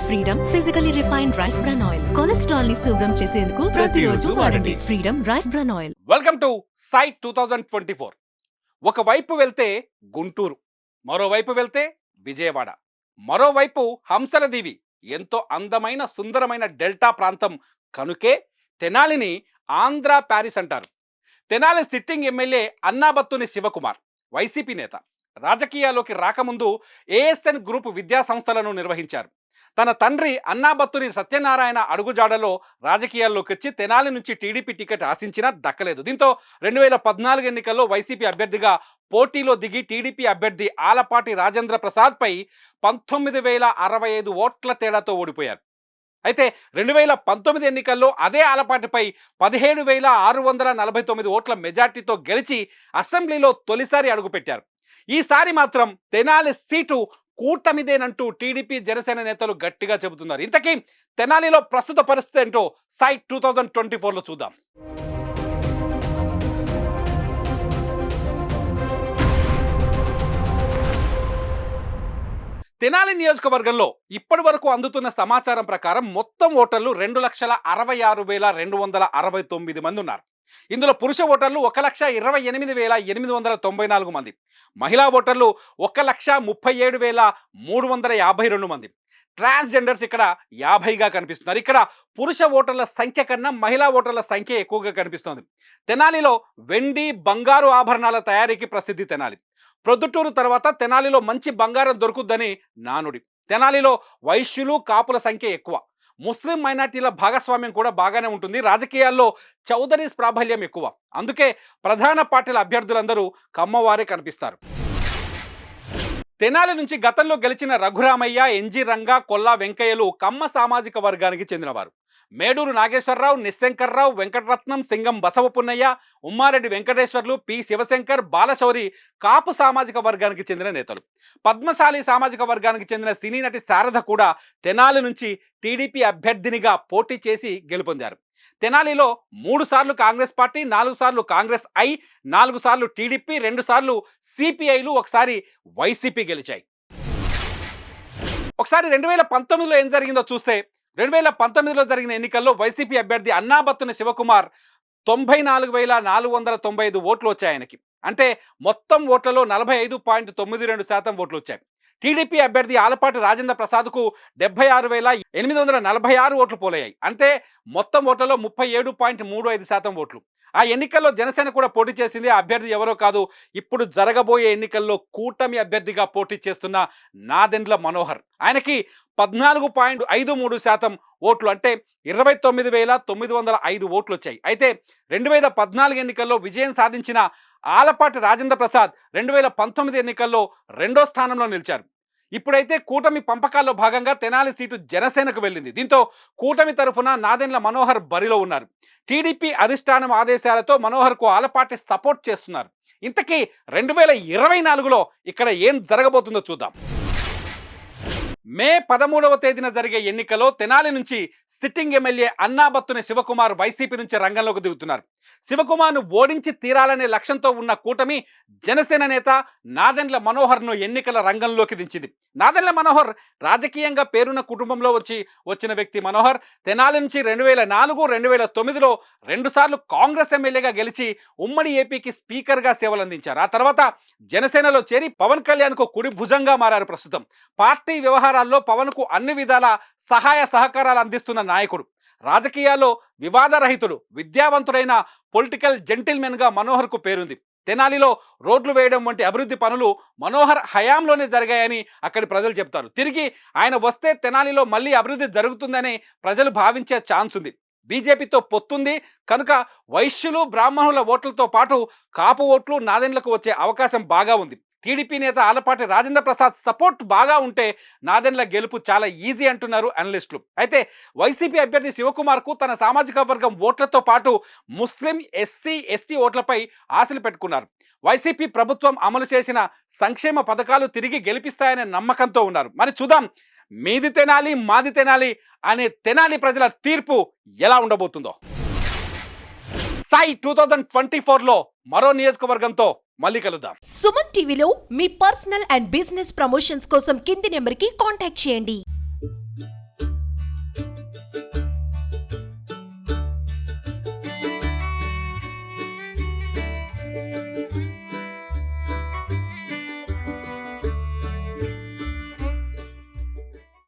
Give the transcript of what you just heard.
Freedom physically refined rice bran oil. Cholesterol ని శుభ్రం చేసేందుకు ప్రతిరోజు వాడండి freedom rice bran oil. Welcome to site 2024. ఒకవైపు వెళ్తే గుంటూరు, మరోవైపు వెళ్తే విజయవాడ, మరోవైపు హంసల దీవి. ఎంతో అందమైన సుందరమైన డెల్టా ప్రాంతం కనుకే తెనాలిని ఆంధ్ర ప్యారిస్ అంటారు. Tenali sitting MLA Annabathuni Sivakumar YCP నేత. రాజకీయాల్లోకి రాకముందు ఏఎస్ఎన్ గ్రూప్ విద్యా సంస్థలను నిర్వహించారు. తన తండ్రి అన్నాబత్తుని సత్యనారాయణ అడుగుజాడలో రాజకీయాల్లోకి వచ్చి తెనాలి నుంచి టీడీపీ టికెట్ ఆశించినా దక్కలేదు. దీంతో 2014 ఎన్నికల్లో వైసీపీ అభ్యర్థిగా పోటీలో దిగి టీడీపీ అభ్యర్థి ఆలపాటి రాజేంద్ర ప్రసాద్ పై 19,065 ఓట్ల తేడాతో ఓడిపోయారు. అయితే 2019 ఎన్నికల్లో అదే ఆలపాటిపై 17,649 ఓట్ల మెజార్టీతో గెలిచి అసెంబ్లీలో తొలిసారి అడుగుపెట్టారు. ఈసారి మాత్రం తెనాలి సీటు కూటమిదేనంటూ టీడీపీ జనసేన నేతలు గట్టిగా చెబుతున్నారు. ఇంతకీ తెనాలిలో ప్రస్తుత పరిస్థితి ఏంటో సైట్ 2024లో చూద్దాం. తెనాలి నియోజకవర్గంలో ఇప్పటి వరకు అందుతున్న సమాచారం ప్రకారం మొత్తం ఓటర్లు 2,66,269 మంది ఉన్నారు. ఇందులో పురుష ఓటర్లు 1,28,894 మంది, మహిళా ఓటర్లు 1,37,352 మంది, ట్రాన్స్జెండర్స్ ఇక్కడ 50గా కనిపిస్తున్నారు. ఇక్కడ పురుష ఓటర్ల సంఖ్య కన్నా మహిళా ఓటర్ల సంఖ్య ఎక్కువగా కనిపిస్తోంది. తెనాలిలో వెండి బంగారు ఆభరణాల తయారీకి ప్రసిద్ధి తెనాలి. ప్రొద్దుటూరు తర్వాత తెనాలిలో మంచి బంగారం దొరుకుద్దని నానుడి. తెనాలిలో వైశ్యులు కాపుల సంఖ్య ఎక్కువ. ముస్లిం మైనార్టీల భాగస్వామ్యం కూడా బాగానే ఉంటుంది. రాజకీయాల్లో చౌదరీస్ ప్రాబల్యం ఎక్కువ. అందుకే ప్రధాన పార్టీల అభ్యర్థులందరూ కమ్మవారే కనిపిస్తారు. తెనాలి నుంచి గతంలో గెలిచిన రఘురామయ్య, ఎన్జి రంగా, కొల్లా వెంకయ్యలు కమ్మ సామాజిక వర్గానికి చెందినవారు. మేడూరు నాగేశ్వరరావు, నిశంకర్రావు, వెంకటరత్నం, సింగం బసవపున్నయ్య, ఉమ్మారెడ్డి వెంకటేశ్వర్లు, పి శివశంకర్, బాలశౌరి కాపు సామాజిక వర్గానికి చెందిన నేతలు. పద్మశాలి సామాజిక వర్గానికి చెందిన సినీ నటి శారద కూడా తెనాలి నుంచి టీడీపీ అభ్యర్థినిగా పోటీ చేసి గెలుపొందారు. తెనాలిలో 3 సార్లు కాంగ్రెస్ పార్టీ, 4 సార్లు కాంగ్రెస్ 4 సార్లు టీడీపీ, 2 సార్లు సిపిఐలు, ఒకసారి వైసీపీ గెలిచాయి. ఒకసారి 2019లో ఏం జరిగిందో చూస్తే 2019లో జరిగిన ఎన్నికల్లో వైసీపీ అభ్యర్థి అన్నాబత్తుని శివకుమార్ 94,495 ఓట్లు వచ్చాయి ఆయనకి. అంటే మొత్తం ఓట్లలో 45.92% ఓట్లు వచ్చాయి. టీడీపీ అభ్యర్థి ఆలపాటి రాజేంద్ర ప్రసాద్కు 76,846 ఓట్లు పోలయ్యాయి. అంటే మొత్తం ఓట్లలో 37.35% ఓట్లు. ఆ ఎన్నికల్లో జనసేన కూడా పోటీ చేసింది. ఆ అభ్యర్థి ఎవరో కాదు, ఇప్పుడు జరగబోయే ఎన్నికల్లో కూటమి అభ్యర్థిగా పోటీ చేస్తున్న నాదెండ్ల మనోహర్. ఆయనకి 14.53% ఓట్లు, అంటే 29,905 ఓట్లు వచ్చాయి. అయితే 2014 ఎన్నికల్లో విజయం సాధించిన ఆలపాటి రాజేంద్ర ప్రసాద్ 2019 ఎన్నికల్లో 2వ స్థానంలో నిలిచారు. ఇప్పుడైతే కూటమి పంపకాల్లో భాగంగా తెనాలి సీటు జనసేనకు వెళ్ళింది. దీంతో కూటమి తరఫున నాదెండ్ల మనోహర్ బరిలో ఉన్నారు. టీడీపీ అధిష్టానం ఆదేశాలతో మనోహర్కు ఆలపాటి సపోర్ట్ చేస్తున్నారు. ఇంతకీ 2024లో ఇక్కడ ఏం జరగబోతుందో చూద్దాం. మే 13వ తేదీన జరిగే ఎన్నికలో తెనాలి నుంచి sitting MLA Annabathuni Sivakumar YCP నుంచి రంగంలోకి దిగుతున్నారు. శివకుమార్ను ఓడించి తీరాలనే లక్ష్యంతో ఉన్న కూటమి జనసేన నేత నాదెండ్ల మనోహర్ను ఎన్నికల రంగంలోకి దించింది. నాదెండ్ల మనోహర్ రాజకీయంగా పేరున్న కుటుంబంలో వచ్చిన వ్యక్తి. మనోహర్ తెనాలి నుంచి 2004, 2009లో 2 సార్లు కాంగ్రెస్ ఎమ్మెల్యేగా గెలిచి ఉమ్మడి ఏపీకి స్పీకర్గా సేవలందించారు. ఆ తర్వాత జనసేనలో చేరి పవన్ కళ్యాణ్కు కుడి భుజంగా మారారు. ప్రస్తుతం పార్టీ వ్యవహారాల్లో పవన్కు అన్ని విధాల సహాయ సహకారాలు అందిస్తున్న నాయకుడు. రాజకీయాల్లో వివాదరహితుడు, విద్యావంతుడైన పొలిటికల్ జెంటిల్మెన్గా మనోహర్కు పేరుంది. తెనాలిలో రోడ్లు వేయడం వంటి అభివృద్ధి పనులు మనోహర్ హయాంలోనే జరిగాయని అక్కడి ప్రజలు చెప్తారు. తిరిగి ఆయన వస్తే తెనాలిలో మళ్ళీ అభివృద్ధి జరుగుతుందని ప్రజలు భావించే ఛాన్స్ ఉంది. బీజేపీతో పొత్తుంది కనుక వైశ్యులు, బ్రాహ్మణుల ఓట్లతో పాటు కాపు ఓట్లు నాదెండ్లకు వచ్చే అవకాశం బాగా ఉంది. టీడీపీ నేత ఆలపాటి రాజేంద్ర ప్రసాద్ సపోర్ట్ బాగా ఉంటే నాదెండ్ల గెలుపు చాలా ఈజీ అంటున్నారు అనలిస్టులు. అయితే వైసీపీ అభ్యర్థి శివకుమార్కు తన సామాజిక వర్గం ఓట్లతో పాటు ముస్లిం, ఎస్సీ, ఎస్టీ ఓట్లపై ఆశలు పెట్టుకున్నారు. వైసీపీ ప్రభుత్వం అమలు చేసిన సంక్షేమ పథకాలు తిరిగి గెలిపిస్తాయనే నమ్మకంతో ఉన్నారు. మరి చూద్దాం, మీది తెనాలి మాది తెనాలి అనే తెనాలి ప్రజల తీర్పు ఎలా ఉండబోతుందో. సైట్ 2024లో మరో నియోజకవర్గంతో మళ్ళీ కలుద్దాం. సుమన్ టీవీలో మీ పర్సనల్ అండ్ బిజినెస్ ప్రమోషన్స్ కోసం కింది నెంబర్కి కాంటాక్ట్ చేయండి.